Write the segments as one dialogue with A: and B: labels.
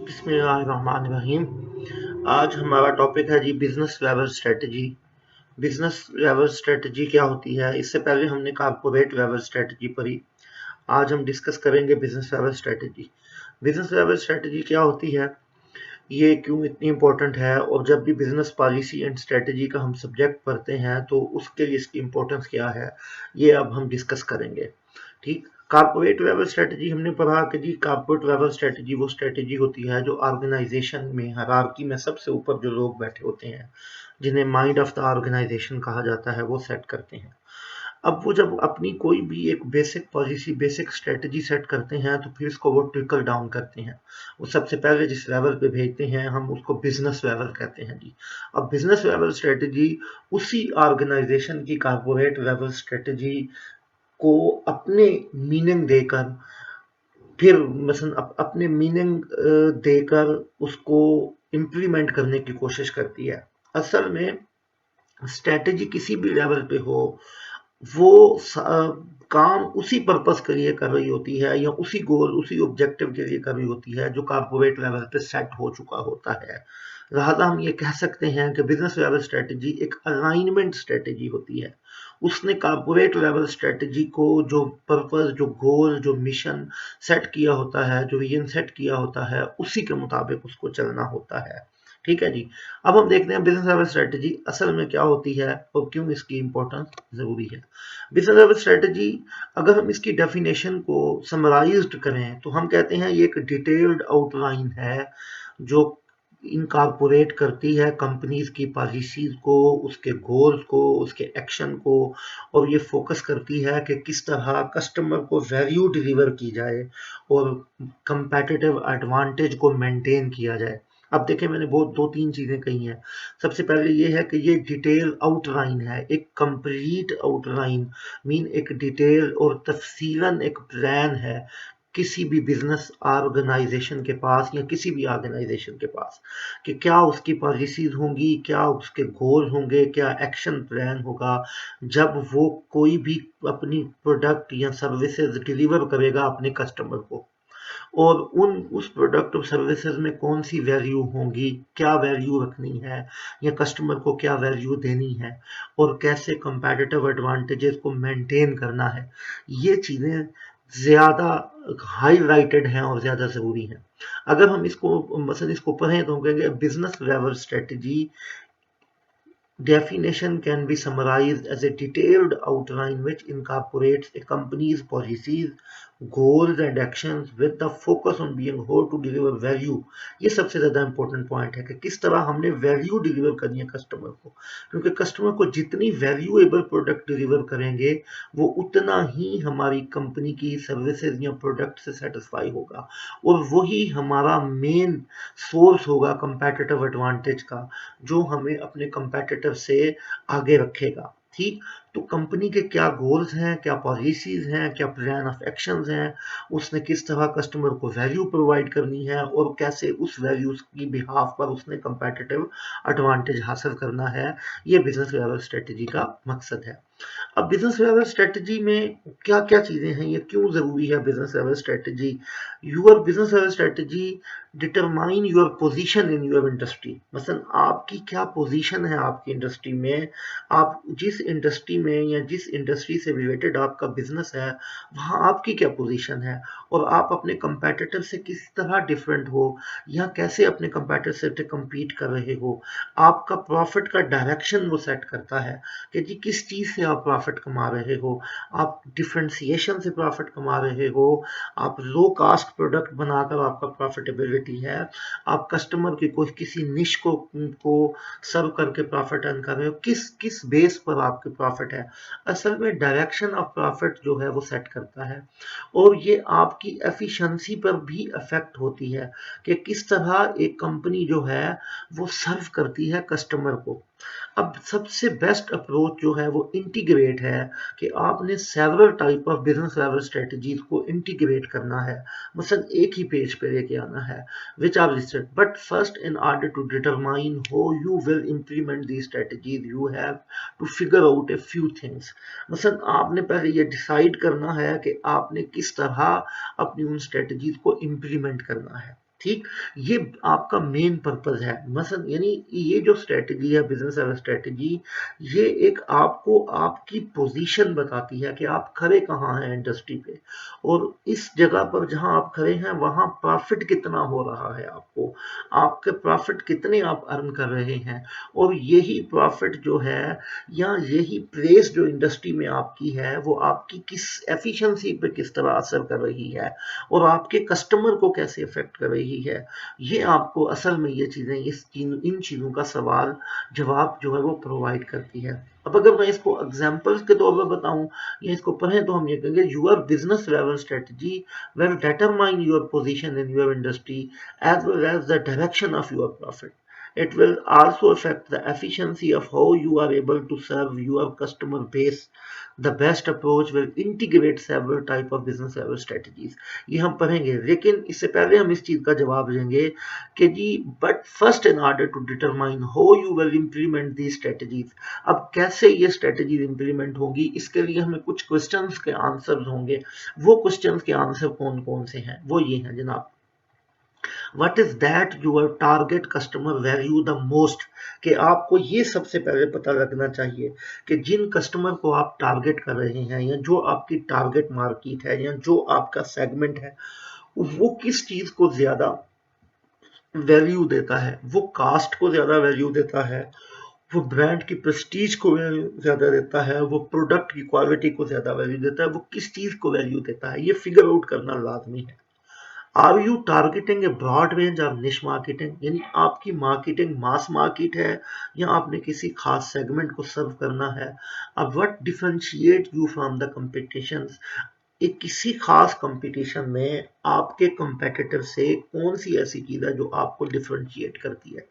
A: बिस्मिल्लाहिर्रहमानिर्रहीम। आज हमारा टॉपिक है जी business level strategy. Business level strategy क्या होती है? इससे पहले हमने कॉर्पोरेट लेवल स्ट्रेटजी पढ़ी। आज हम डिस्कस करेंगे business level strategy. Business level strategy क्या होती है, ये क्यों इतनी इम्पोर्टेंट है, और जब भी बिजनेस पॉलिसी एंड स्ट्रेटजी का हम सब्जेक्ट पढ़ते हैं तो उसके लिए इसकी इम्पोर्टेंस क्या है, ये अब हम डिस्कस करेंगे। ठीक। कॉर्पोरेट लेवल स्ट्रेटजी हमने पढ़ा कि जी कॉर्पोरेट लेवल स्ट्रेटजी वो स्ट्रेटजी होती है जो ऑर्गेनाइजेशन में हायरार्की में सबसे ऊपर जो लोग बैठे होते हैं, जिन्हें माइंड ऑफ द ऑर्गेनाइजेशन कहा जाता है, वो सेट करते हैं। अब वो जब अपनी कोई भी एक basic policy basic strategy set करते हैं तो फिर इसको वो ट्रिकल डाउन करते हैं। वो सबसे पहले जिस लेवल पे भेजते हैं हम उसको बिजनेस लेवल कहते हैं जी। अब बिजनेस लेवल स्ट्रेटजी उसी ऑर्गेनाइजेशन की कॉर्पोरेट लेवल स्ट्रेटजी को अपने मीनिंग देकर, फिर मसलन अपने मीनिंग देकर उसको इम्प्लीमेंट करने की कोशिश करती है। असल में स्ट्रेटजी किसी भी लेवल पे हो, वो काम उसी पर्पस के लिए कर रही होती है या उसी गोल उसी ऑब्जेक्टिव के लिए कर रही होती है जो कॉर्पोरेट लेवल पे सेट हो चुका होता है। लिहाजा हम ये कह सकते हैं कि बिजनेस लेवल स्ट्रेटजी एक अलाइनमेंट स्ट्रेटजी होती है। उसने कॉर्पोरेट लेवल स्ट्रेटजी को जो पर्पस जो गोल जो मिशन सेट किया होता है, जो विजन सेट किया होता है, उसी के मुताबिक उसको चलना होता है। ठीक है जी। अब हम देखते हैं बिजनेस लेवल स्ट्रेटजी असल में क्या होती है और क्यों इसकी इंपॉर्टेंस जरूरी है। बिजनेस लेवल स्ट्रेटजी, अगर हम इसकी डेफिनेशन को समराइज्ड करें तो हम कहते हैं ये एक डिटेल्ड आउटलाइन है जो इनकॉर्पोरेट करती है कंपनीज की पॉलिसीज को, उसके गोल्स को, उसके एक्शन को, और ये फोकस करती है कि किस तरह कस्टमर को वैल्यू डिलीवर की जाए और कंपेटिटिव एडवांटेज को मेंटेन किया जाए। अब देखें, मैंने बहुत दो तीन चीजें कही हैं। सबसे पहले ये है कि ये डिटेल आउटलाइन है, एक कंप्लीट आउटलाइन मीन एक डिटेल और तफसीलन एक प्लान है किसी भी बिजनेस ऑर्गेनाइजेशन के पास या किसी भी ऑर्गेनाइजेशन के पास, कि क्या उसकी पॉलिसीज होंगी, क्या उसके गोल होंगे, क्या एक्शन प्लान होगा जब वो कोई भी अपनी प्रोडक्ट या सर्विसेज डिलीवर करेगा अपने कस्टमर को, और उस प्रोडक्ट और सर्विसेज में कौन सी वैल्यू होंगी, क्या वैल्यू रखनी है या कस्टमर को क्या वैल्यू देनी है, और कैसे कंपैटिटिव एडवांटेजेस को मेंटेन करना है। ये चीज़ें ज़्यादा हाईलाइटेड हैं और ज़्यादा ज़रूरी हैं। अगर हम इसको मसलन इसको पढ़ें तो हम कहेंगे business level strategy definition can be summarized as a detailed outline which incorporates a company's policies, goals and actions with the focus on being able to deliver value। ये सबसे ज़्यादा इंपॉर्टेंट पॉइंट है कि किस तरह हमने वैल्यू डिलीवर करनी है कस्टमर को, क्योंकि कस्टमर को जितनी वैल्यूएबल प्रोडक्ट डिलीवर करेंगे वो उतना ही हमारी कंपनी की सर्विसेज या प्रोडक्ट से सेटिस्फाई होगा, और वही हमारा मेन सोर्स होगा कंपेटिटिव एडवांटेज का, जो हमें अपने कंपेटिटर से आगे रखेगा। ठीक। तो कंपनी के क्या गोल्स हैं, क्या पॉलिसीज हैं, क्या प्लान ऑफ एक्शंस हैं, उसने किस तरह कस्टमर को वैल्यू प्रोवाइड करनी है और कैसे उस वैल्यूज की बिहाफ पर उसने कंपेटिटिव एडवांटेज हासिल करना है, ये बिजनेस लेवल स्ट्रेटजी का मकसद है। अब बिजनेस लेवल स्ट्रेटजी में क्या क्या चीजें हैं, ये क्यों जरूरी है business level strategy? Your business level strategy determine your position in your industry. मसलन आपकी क्या पोजीशन है आपकी इंडस्ट्री में, आप जिस इंडस्ट्री में या जिस इंडस्ट्री से रिलेटेड आपका बिजनेस है वहाँ आपकी क्या पोजीशन है, और आप अपने कंपेटिटर से किस तरह डिफरेंट हो या कैसे अपने कंपेटिटर से कम्पीट कर रहे हो। आपका प्रॉफिट का डायरेक्शन वो सेट करता है कि जी किस चीज़ से आप प्रॉफिट कमा रहे हो। आप डिफरेंशिएशन से प्रॉफिट कमा रहे हो, आप लो कास्ट प्रोडक्ट बनाकर आपका प्रॉफिटेबिलिटी है, आप कस्टमर की कोई किसी निश को सर्व करके प्रॉफिट अर्न कर रहे हो, किस किस बेस पर आपके प्रॉफिट है। असल में डायरेक्शन ऑफ प्रॉफिट जो है वो सेट करता है, और ये आपकी एफिशिएंसी पर भी अफेक्ट होती है कि किस तरह एक कंपनी जो है वो सर्व करती है कस्टमर को। अब सबसे बेस्ट अप्रोच जो है वो इंटीग्रेट है, कि आपने several type of business level strategies को इंटीग्रेट करना है, मतलब एक ही पेज पे लेके आना है, which are listed, but first in order to determine how you will implement the strategies you have to figure out a few things. मतलब आपने पहले ये डिसाइड करना है कि आपने किस तरह अपनी उन स्ट्रेटजीज को इम्प्लीमेंट करना है। ठीक, ये आपका मेन पर्पज है। मसलन यानी ये जो स्ट्रेटजी है बिजनेस लेवल स्ट्रेटजी, ये एक आपको आपकी पोजीशन बताती है कि आप खड़े कहाँ हैं इंडस्ट्री पे, और इस जगह पर जहां आप खड़े हैं वहां प्रॉफिट कितना हो रहा है, आपको आपके प्रॉफिट कितने आप अर्न कर रहे हैं, और यही प्रॉफिट जो है या यही प्लेस जो इंडस्ट्री में आपकी है वो आपकी किस एफिशिएंसी पे किस तरह असर कर रही है, और आपके कस्टमर को कैसे इफेक्ट कर रही है। ये आपको असल में ये चीजें इन चीजों का सवाल जवाब जो है वो प्रोवाइड करती है। अब अगर मैं इसको एग्जांपल्स के तौर पर बताऊं या इसको पढ़ें तो हम ये कहेंगे your business level strategy will determine your position in your industry as well as the direction of your profit. It will also affect the efficiency of how you are able to serve your customer base. The best approach will integrate several type of business level strategies. ये हम पढ़ेंगे, लेकिन इससे पहले हम इस चीज का जवाब देंगे कि जी but first in order to determine how you will implement the strategies, अब कैसे ये स्ट्रेटजीज इम्प्लीमेंट होंगी इसके लिए हमें कुछ क्वेश्चंस के आंसर होंगे। वो क्वेश्चंस के आंसर कौन कौन से हैं, वो ये हैं जनाब। What is that your target customer value the most, कि आपको ये सबसे पहले पता लगना चाहिए कि जिन कस्टमर को आप टारगेट कर रहे हैं या जो आपकी टारगेट मार्केट है या जो आपका सेगमेंट है वो किस चीज को ज्यादा वैल्यू देता है। वो कास्ट को ज्यादा वैल्यू देता है, वो ब्रांड की प्रेस्टीज को वैल्यू ज्यादा देता है, वो प्रोडक्ट की क्वालिटी को ज्यादा वैल्यू देता है, वो किस चीज को वैल्यू देता है, ये फिगर आउट करना लाजमी है। Are you targeting a broad range of niche marketing, यानी आपकी मार्केटिंग मास मार्केट है या आपने किसी खास सेगमेंट को सर्व करना है। अब what differentiate you from the competition, एक किसी खास कंपटीशन में आपके कंपेटिटर से कौन सी ऐसी चीज है जो आपको डिफरेंशिएट करती है,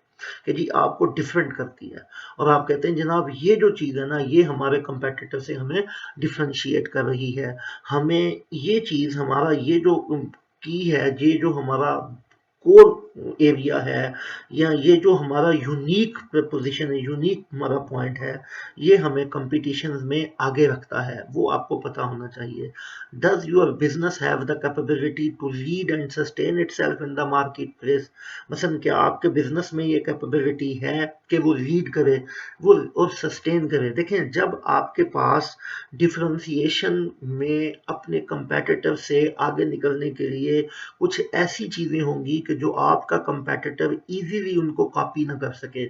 A: कि जी आपको डिफरेंट करती है, और आप कहते हैं जनाब ये जो चीज़ है ना ये हमारे कंपेटिटर से हमें डिफरेंशिएट कर रही है, हमें ये चीज़ हमारा ये जो की है, ये जो हमारा कोर एरिया है या ये जो हमारा यूनिक पोजीशन है, यूनिक हमारा पॉइंट है, ये हमें कंपटीशन में आगे रखता है, वो आपको पता होना चाहिए। Does your business have the capability to lead and sustain itself in the marketplace, मसलन क्या आपके बिजनेस में ये कैपेबिलिटी है कि वो लीड करे वो और सस्टेन करे। देखें जब आपके पास डिफरेंशिएशन में अपने कंपेटिटर से आगे निकलने के लिए कुछ ऐसी चीजें होंगी कि जो आपका कंपेटिटर इजीली उनको कॉपी ना कर सके,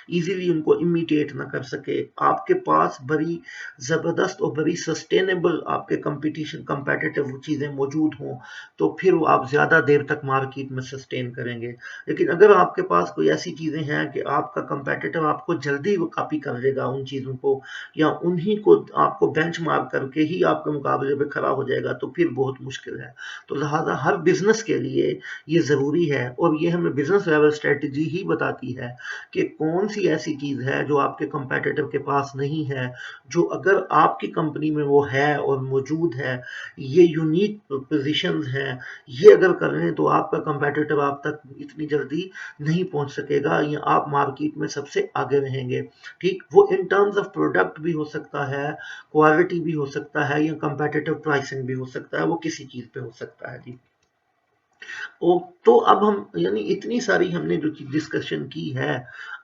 A: इजीली उनको इमिटेट ना कर सके, आपके पास बड़ी जबरदस्त और बड़ी सस्टेनेबल आपके कंपटीशन कंपेटिटिव चीजें मौजूद हों तो फिर आप ज्यादा देर तक मार्केट में सस्टेन करेंगे। लेकिन अगर आपके पास कोई ऐसी चीजें हैं कि आपका कंपेटिटर आपको जल्दी वो कॉपी कर लेगा उन चीजों को, या उन्हीं को आपको बेंचमार्क करके ही आपके मुकाबले पे खड़ा हो जाएगा, तो फिर बहुत मुश्किल है। तो लिहाजा हर बिजनेस के लिए ये जरूरी है, और ये हमें बिजनेस लेवल स्ट्रेटजी ही बताती है कि कौन सी ऐसी चीज है जो आपके कंपेटिटर के पास नहीं है, जो अगर आपकी कंपनी में वो है और मौजूद है, ये यूनिक पोजीशंस हैं, ये अगर कर लें तो आपका कंपेटिटर आप तक इतनी जल्दी नहीं पहुंच सकेगा या आप मार्केट में सबसे आगे रहेंगे। ठीक, वो इन टर्म्स ऑफ प्रोडक्ट भी हो सकता है, क्वालिटी भी हो सकता है, या कंपेटिटिव प्राइसिंग भी हो सकता है, वो किसी चीज पे हो सकता है जी। ओ, तो अब हम यानी इतनी सारी हमने जो चीज डिस्कशन की है,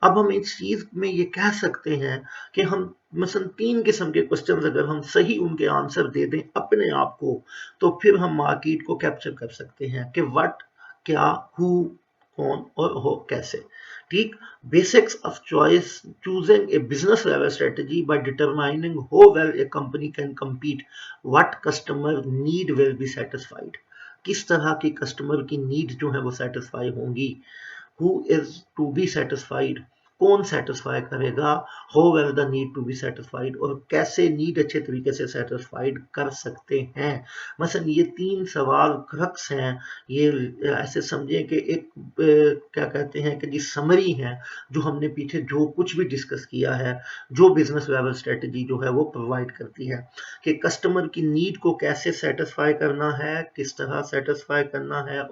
A: अब हम इस चीज में ये कह सकते हैं कि हम मसलन 3 किस्म के क्वेश्चंस अगर हम सही उनके आंसर दे दें अपने आप को, तो फिर हम मार्केट को कैप्चर कर सकते हैं कि व्हाट, क्या, हु, कौन और हो कैसे। ठीक, basics of choice choosing a business level strategy by determining how well a company can compete, what customer need will be satisfied, किस तरह की कस्टमर की नीड जो है वो सेटिस्फाई होंगी, who is to be satisfied, कौन सेटिस्फाई करेगा, how well the need to be satisfied, और कैसे नीड अच्छे तरीके से सेटिस्फाइड कर सकते हैं। मसलन ये 3 सवाल क्रक्स हैं, ये ऐसे समझें कि एक क्या कहते हैं कि जी समरी है जो हमने पीछे जो कुछ भी डिस्कस किया है, जो बिजनेस लेवल स्ट्रेटजी जो है वो प्रोवाइड करती है कि कस्टमर की नीड को कैसे सेटिस्फाई करना है, किस तरह सेटिस्फाई करना है,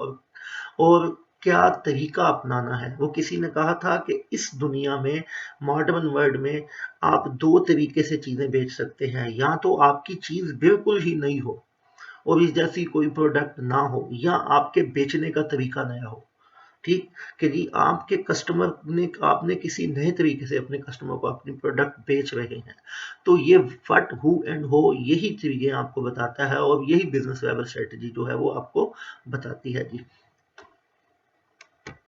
A: और क्या तरीका अपनाना है। वो किसी ने कहा था कि इस दुनिया में मॉडर्न वर्ल्ड में आप 2 तरीके से चीजें बेच सकते हैं, या तो आपकी चीज बिल्कुल ही नई हो और इस जैसी कोई प्रोडक्ट ना हो, या आपके बेचने का तरीका नया हो। ठीक, कि जी आपके कस्टमर ने, आपने किसी नए तरीके से अपने कस्टमर को अपनी प्रोडक्ट बेच रहे हैं, तो ये व्हाट, हु एंड हो, यही चीजें आपको बताता है और यही बिजनेस लेवल स्ट्रेटजी जो है वो आपको बताती है जी।